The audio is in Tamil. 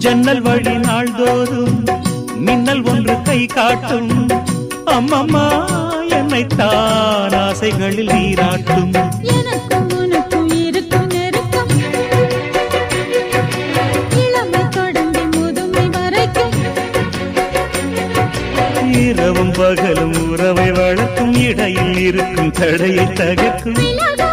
ஜன்னல் வழி நாள்தோறும் மின்னல் ஒன்று கை காட்டும். அம்மம்மா என்னைத்தான் ஆசைகளில் நீராட்டும். எனக்கும் உனக்கும் இருக்கும் நெருக்கம் இளமை தொடங்கி முதுமை வரைக்கும். இரவும் பகலும் உறவை வளர்க்கும், இடையில் இருக்கும் தடையை தகர்க்கும். விலகா